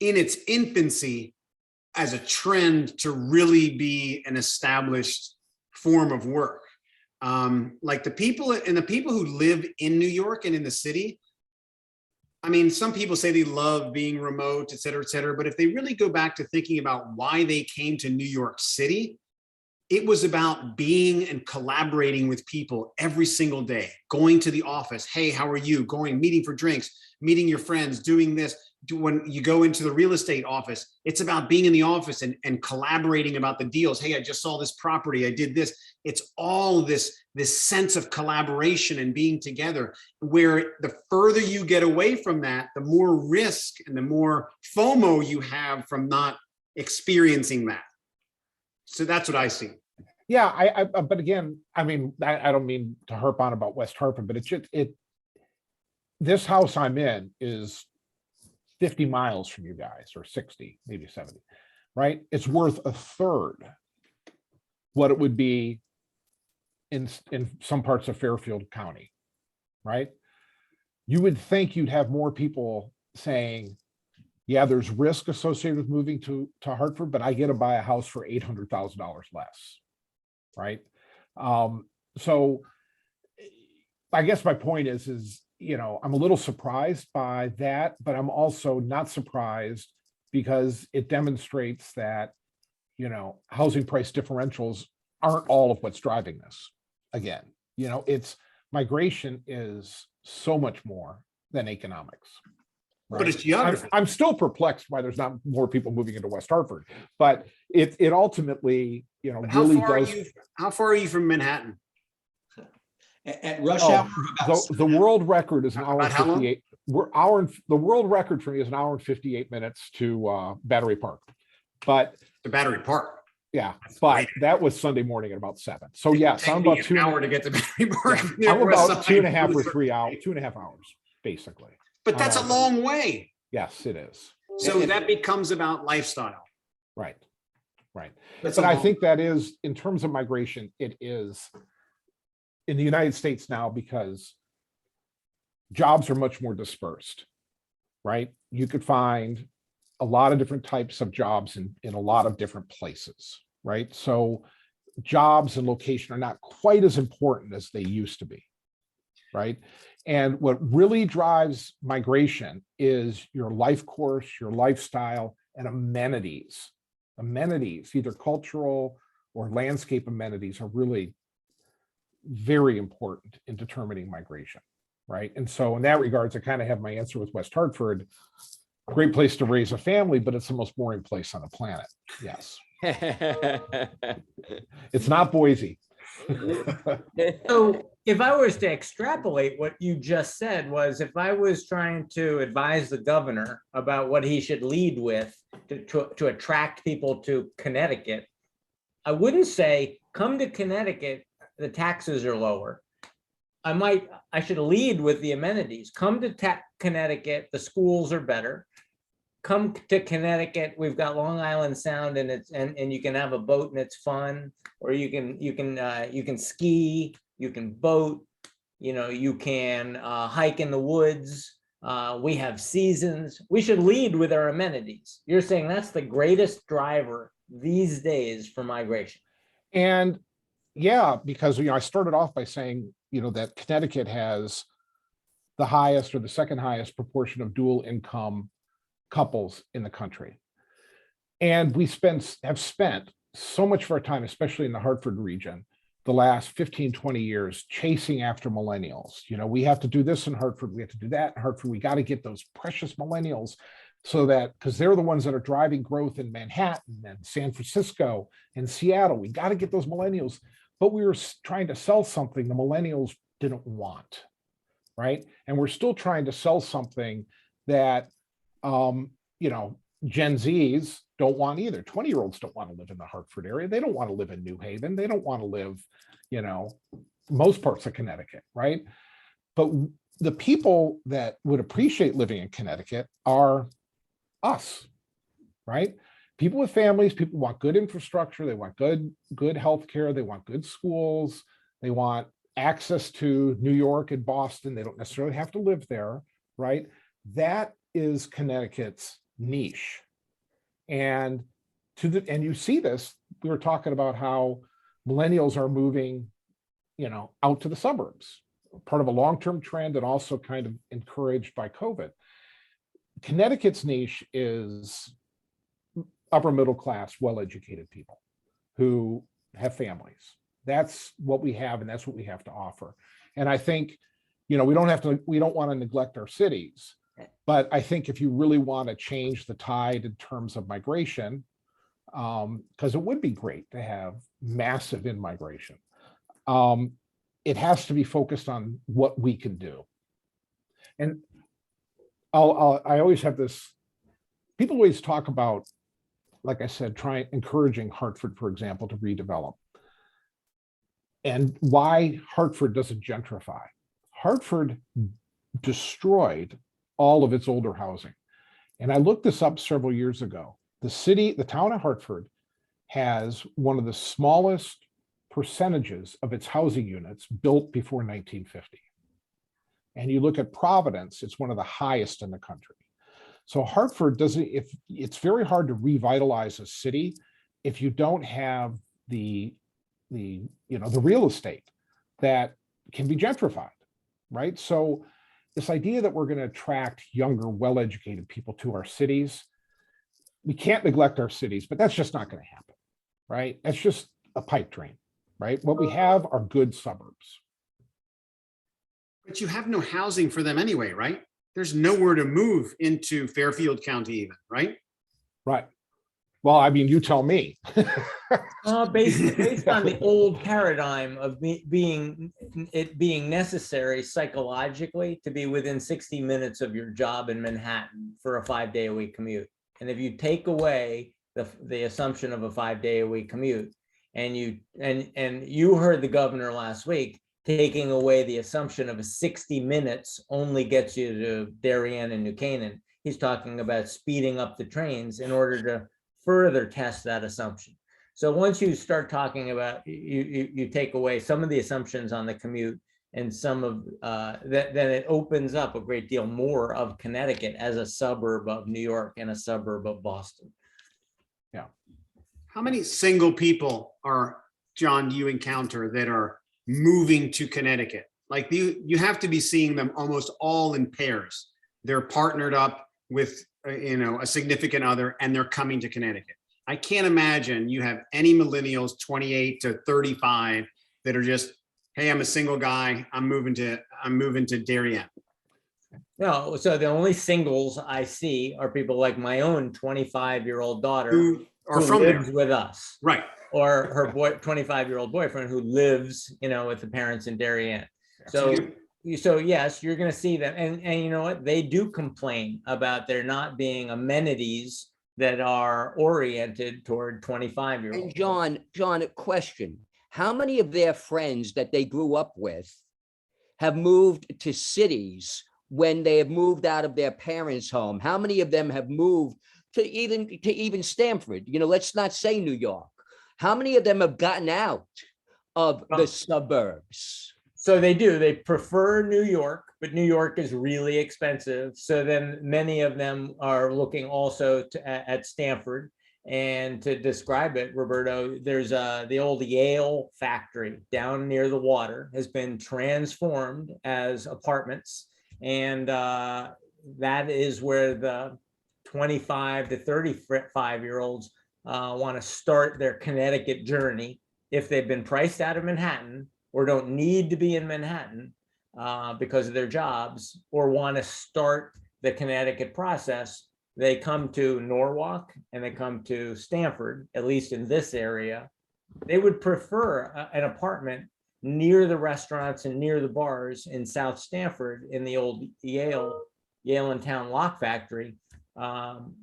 in its infancy as a trend to really be an established form of work. Like the people who live in New York and in the city, I mean, some people say they love being remote, et cetera, but if they really go back to thinking about why they came to New York City, it was about being and collaborating with people every single day, going to the office. Hey, how are you? Meeting for drinks, meeting your friends, doing this. When you go into the real estate office, it's about being in the office and collaborating about the deals. Hey, I just saw this property. I did this. It's all this sense of collaboration and being together, where the further you get away from that, the more risk and the more FOMO you have from not experiencing that. So that's what I see. Yeah, but again, I mean, I don't mean to harp on about West Hartford, but this house I'm in is 50 miles from you guys, or 60, maybe 70, right? It's worth a third what it would be in some parts of Fairfield County, right? You would think you'd have more people saying, yeah, there's risk associated with moving to Hartford, but I get to buy a house for $800,000 less, right? So I guess my point is, I'm a little surprised by that, but I'm also not surprised because it demonstrates that, housing price differentials aren't all of what's driving this. Again, it's migration is so much more than economics. Right? But it's geography. I'm still perplexed why there's not more people moving into West Hartford, but it ultimately, really does. How far are you from Manhattan? At rush hour, the world record is an hour and About how long? 58. The world record for me is an hour and 58 minutes to Battery Park. But to Battery Park. Yeah, but that was Sunday morning at about 7. So yes, Take I'm me about an 2 hour to get to Battery Park. from the I'm Upper West about Side. 2.5 or 3 hours, 2.5 hours, basically. But that's a long way. Yes, it is. So that becomes about lifestyle. Right. Right. That's But a I long- think that is, in terms of migration, it is in the United States now because jobs are much more dispersed, right? You could find a lot of different types of jobs in a lot of different places, right? So jobs and location are not quite as important as they used to be, right? And what really drives migration is your life course, your lifestyle, and amenities. Amenities, either cultural or landscape amenities, are really very important in determining migration, right? And so in that regards, I kind of have my answer with West Hartford. Great place to raise a family, but it's the most boring place on the planet. Yes. It's not Boise. So if I was to extrapolate what you just said, was if I was trying to advise the governor about what he should lead with to attract people to Connecticut, I wouldn't say, come to Connecticut, the taxes are lower. I should lead with the amenities. Come to Connecticut, the schools are better. Come to Connecticut, we've got Long Island Sound, and and you can have a boat and it's fun, or you can ski, you can boat, you can hike in the woods. We have seasons. We should lead with our amenities. You're saying that's the greatest driver these days for migration. And yeah, because I started off by saying that Connecticut has the highest or the second highest proportion of dual income couples in the country. And we have spent so much of our time, especially in the Hartford region, the last 15, 20 years chasing after millennials. We have to do this in Hartford, we have to do that in Hartford. We got to get those precious millennials so that, because they're the ones that are driving growth in Manhattan and San Francisco and Seattle. We got to get those millennials. But we were trying to sell something the millennials didn't want, right? And we're still trying to sell something that Gen Zs don't want either. 20-year-olds don't want to live in the Hartford area. They don't want to live in New Haven. They don't want to live, most parts of Connecticut, right? But the people that would appreciate living in Connecticut are us, right? People with families, people want good infrastructure. They want good healthcare. They want good schools. They want access to New York and Boston. They don't necessarily have to live there, right? That is Connecticut's niche. And you see this, we were talking about how millennials are moving, out to the suburbs, part of a long-term trend and also kind of encouraged by COVID. Connecticut's niche is upper middle class, well-educated people who have families. That's what we have, and that's what we have to offer. And I think, we don't want to neglect our cities. But I think if you really want to change the tide in terms of migration, because it would be great to have massive in-migration, it has to be focused on what we can do. And I always have this, people always talk about, like I said, encouraging Hartford, for example, to redevelop. And why Hartford doesn't gentrify. Hartford destroyed all of its older housing. And I looked this up several years ago. The town of Hartford has one of the smallest percentages of its housing units built before 1950. And you look at Providence, it's one of the highest in the country. So Hartford it's very hard to revitalize a city if you don't have the real estate that can be gentrified, right? So this idea that we're going to attract younger, well-educated people to our cities, we can't neglect our cities, but that's just not going to happen, right? That's just a pipe dream, right? What we have are good suburbs. But you have no housing for them anyway, right? There's nowhere to move into Fairfield County even, right? Right. Well, I mean, you tell me. Based on the old paradigm of it being necessary psychologically to be within 60 minutes of your job in Manhattan for a 5-day-a-week commute. And if you take away the assumption of a 5-day-a-week commute. And you heard the governor last week taking away the assumption of a 60 minutes only gets you to Darien and New Canaan. He's talking about speeding up the trains in order to further test that assumption. So once you start talking about, you take away some of the assumptions on the commute and some of that, then it opens up a great deal more of Connecticut as a suburb of New York and a suburb of Boston. Yeah. How many single people John, do you encounter that are moving to Connecticut? Like you have to be seeing them almost all in pairs. They're partnered up with, a significant other, and they're coming to Connecticut. I can't imagine you have any millennials 28 to 35 that are just, hey, I'm a single guy. I'm moving to Darien. No, so the only singles I see are people like my own 25-year-old daughter Who are who from lives there. with us, Right. or her 25-year-old boyfriend who lives, with the parents in Darien. So yes, you're going to see them, and you know what? They do complain about there not being amenities that are oriented toward 25-year-olds. And John, a question. How many of their friends that they grew up with have moved to cities when they have moved out of their parents' home? How many of them have moved to even Stamford? Let's not say New York. How many of them have gotten out of the suburbs? So they do. They prefer New York, but New York is really expensive. So then many of them are looking also at Stamford. And to describe it, Roberto, there's the old Yale factory down near the water has been transformed as apartments. And that is where the 25 to 35-year-olds want to start their Connecticut journey if they've been priced out of Manhattan or don't need to be in Manhattan because of their jobs, or want to start the Connecticut process. They come to Norwalk and they come to Stamford, at least in this area. They would prefer an apartment near the restaurants and near the bars in South Stamford in the old Yale and Town Lock Factory.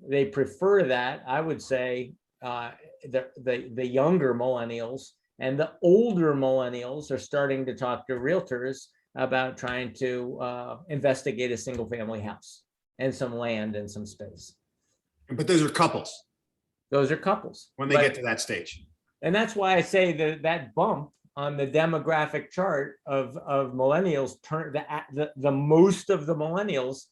They prefer that, I would say, the younger millennials, and the older millennials are starting to talk to realtors about trying to investigate a single family house and some land and some space. But those are couples. Those are couples. When they get to that stage. And that's why I say that bump on the demographic chart of millennials, the most of the millennials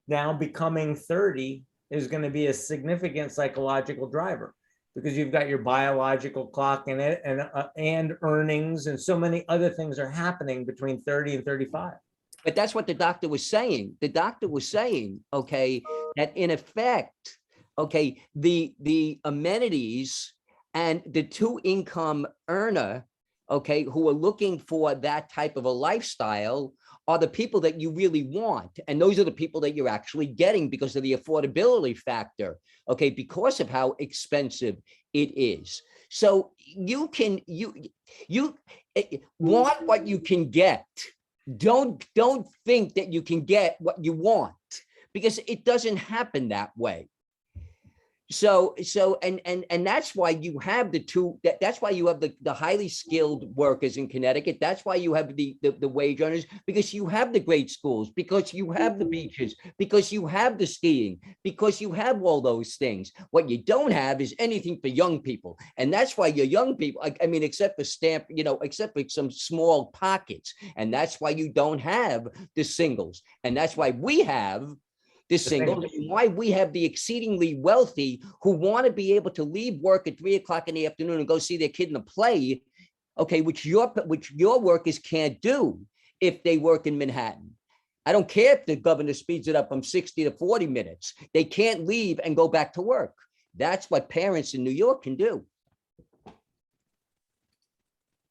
now becoming 30 is going to be a significant psychological driver, because you've got your biological clock in it, and earnings, and so many other things are happening between 30 and 35. But that's what the doctor was saying. The doctor was saying, okay, that in effect, okay, the amenities and the 2-income earner, okay, who are looking for that type of a lifestyle are the people that you really want. And those are the people that you're actually getting because of the affordability factor, okay, because of how expensive it is. So you want what you can get. Don't think that you can get what you want, because it doesn't happen that way. So and that's why you have that's why you have the highly skilled workers in Connecticut. That's why you have the wage earners, because you have the great schools, because you have the beaches, because you have the skiing, because you have all those things. What you don't have is anything for young people. And that's why your young people, I mean, except for some small pockets. And that's why you don't have the singles. And that's why we have the singles, why we have the exceedingly wealthy who want to be able to leave work at 3 o'clock in the afternoon and go see their kid in a play, okay, which your workers can't do if they work in Manhattan. I don't care if the governor speeds it up from 60 to 40 minutes. They can't leave and go back to work. That's what parents in New York can do.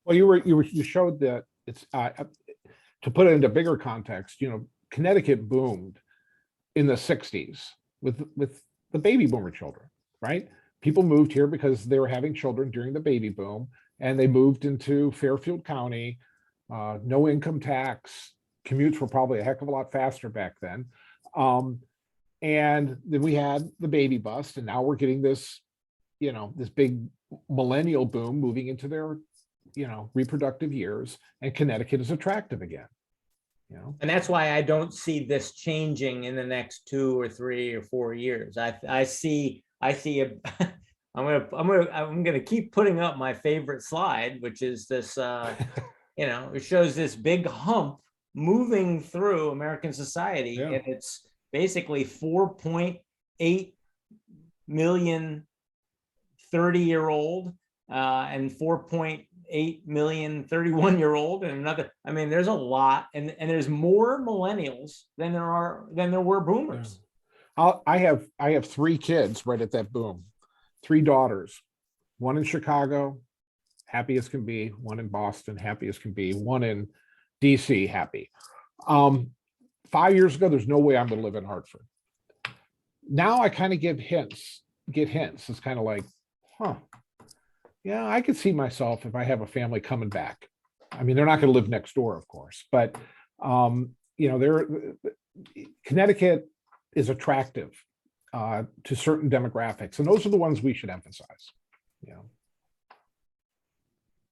Well, you showed that it's to put it into bigger context. Connecticut boomed in the 60s with the baby boomer children, right? People moved here because they were having children during the baby boom, and they moved into Fairfield County, no income tax, commutes were probably a heck of a lot faster back then. And then we had the baby bust, and now we're getting this this big millennial boom moving into their, reproductive years, and Connecticut is attractive again. And that's why I don't see this changing in the next 2 or 3 or 4 years. I see a I'm gonna keep putting up my favorite slide, which is this it shows this big hump moving through American society, Yeah. and it's basically 4.8 million 30-year-old and 4.8 million 31-year-old, and another. I mean, there's a lot, and there's more millennials than there were boomers. I have 3 kids right at that boom, 3 daughters, one in Chicago, happy as can be, one in Boston, happy as can be, one in DC, happy. 5 years ago, there's no way I'm going to live in Hartford. Now I kind of get hints. It's kind of like, yeah, I could see myself if I have a family coming back. I mean, they're not going to live next door, of course, but Connecticut is attractive to certain demographics, and those are the ones we should emphasize.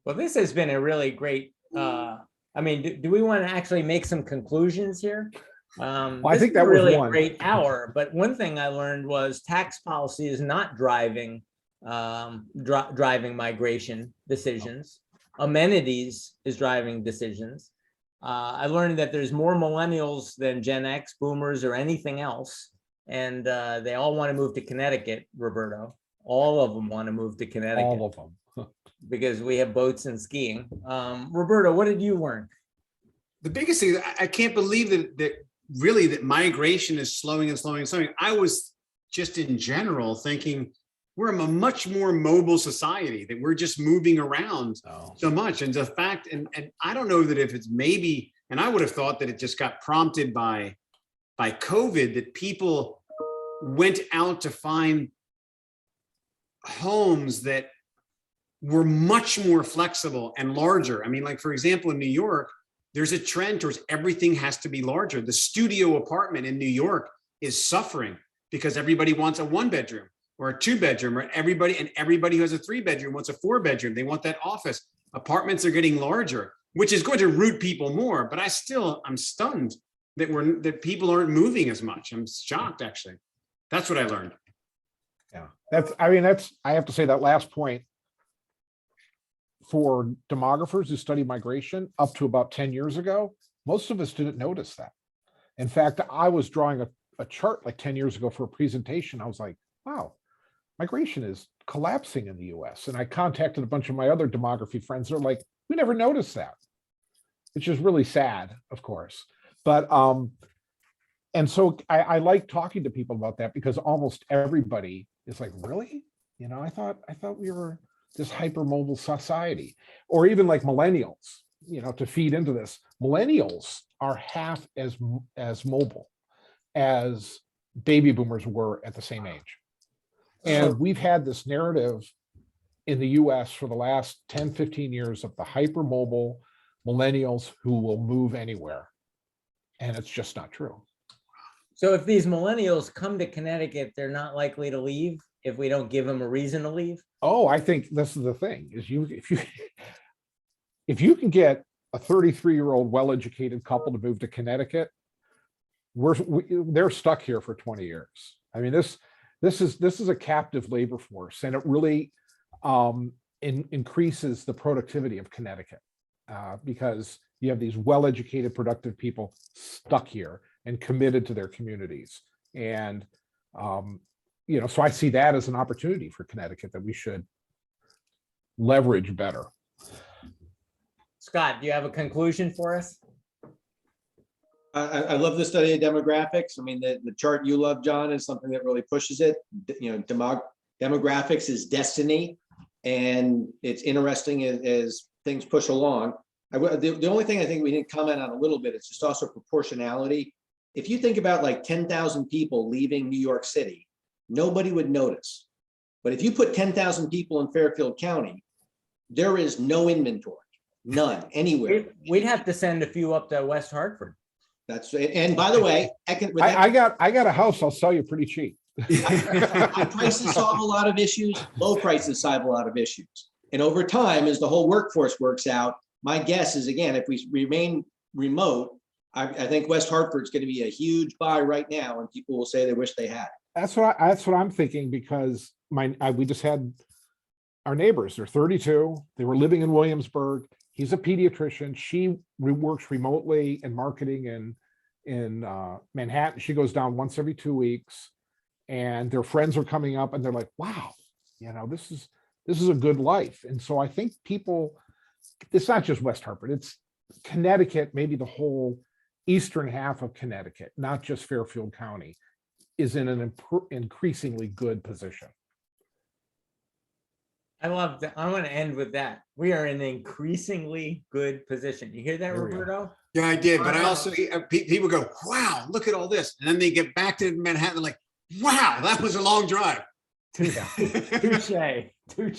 Well, this has been a really great. Do we want to actually make some conclusions here? I think this that was was really one. a great hour. But one thing I learned was tax policy is not driving migration decisions. Amenities is driving decisions. I learned that there's more millennials than Gen X, boomers, or anything else. And they all want to move to Connecticut, Roberto. All of them want to move to Connecticut. All of them. Because we have boats and skiing. Roberto, what did you learn? The biggest thing, I can't believe that migration is slowing and slowing and slowing. I was just in general thinking we're a much more mobile society, that we're just moving around so much. And the fact, and I don't know that if it's maybe, and I would have thought that it just got prompted by COVID, that people went out to find homes that were much more flexible and larger. I mean, like, for example, in New York, there's a trend towards everything has to be larger. The studio apartment in New York is suffering because everybody wants a 1-bedroom or a 2-bedroom, or everybody who has a 3-bedroom wants a 4-bedroom. They want that office. Apartments are getting larger, which is going to root people more. But I'm stunned that people aren't moving as much. I'm shocked, actually. That's what I learned. Yeah, I have to say that last point, for demographers who study migration up to about 10 years ago, most of us didn't notice that. In fact, I was drawing a chart like 10 years ago for a presentation. I was like, wow, migration is collapsing in the US. And I contacted a bunch of my other demography friends. They're like, we never noticed that, which is really sad, of course. But, and so I like talking to people about that, because almost everybody is like, really? I thought we were this hypermobile society. Or even like millennials, to feed into this, millennials are half as mobile as baby boomers were at the same age. And we've had this narrative in the US for the last 10, 15 years of the hypermobile millennials who will move anywhere. And it's just not true. So if these millennials come to Connecticut, they're not likely to leave if we don't give them a reason to leave? Oh, I think this is the thing, is if you can get a 33-year-old well-educated couple to move to Connecticut, they're stuck here for 20 years. I mean, this is a captive labor force, and it really increases the productivity of Connecticut, because you have these well-educated, productive people stuck here and committed to their communities. And so I see that as an opportunity for Connecticut that we should leverage better. Scott, do you have a conclusion for us? I love the study of demographics. I mean, the chart you love, John, is something that really pushes it. Demographics is destiny, and it's interesting as things push along. The only thing I think we didn't comment on a little bit is just also proportionality. If you think about like 10,000 people leaving New York City, nobody would notice. But if you put 10,000 people in Fairfield County, there is no inventory, none, anywhere. We'd have to send a few up to West Hartford. That's it. And by the way, I got a house I'll sell you pretty cheap. High prices solve a lot of issues, low prices solve a lot of issues. And over time, as the whole workforce works out, my guess is, again, if we remain remote, I think West Hartford's going to be a huge buy right now, and people will say they wish they had. That's what I'm thinking, because we just had our neighbors, they're 32, they were living in Williamsburg. He's a pediatrician. She works remotely in marketing in Manhattan. She goes down once every 2 weeks, and their friends are coming up and they're like, wow, this is a good life. And so I think people, it's not just West Hartford, it's Connecticut, maybe the whole eastern half of Connecticut, not just Fairfield County, is in an increasingly good position. I love that. I want to end with that. We are in an increasingly good position. You hear that, There we go. Roberto? Yeah, I did. But I also, people go, wow, look at all this. And then they get back to Manhattan, they're like, wow, that was a long drive. Touche. We're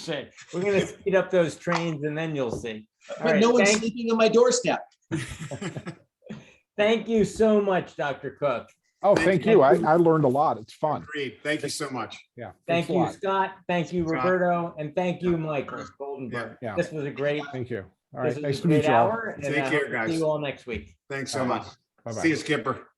going to speed up those trains and then you'll see. All But right, no one's sleeping on my doorstep. Thank you so much, Dr. Cooke. Oh, Thank thank you. I learned a lot. It's fun. Agreed. Thank you so much. Yeah. Thank thanks a you, lot. Scott. Thank you, Scott. Roberto. And thank you, Michael Goldenberg. Yeah. This was a great, Thank you. All this right. was Nice a to meet great you all. hour. And Take I care, hope to guys. see you all next week. Thanks so All right. much. Bye-bye. See you, Skipper.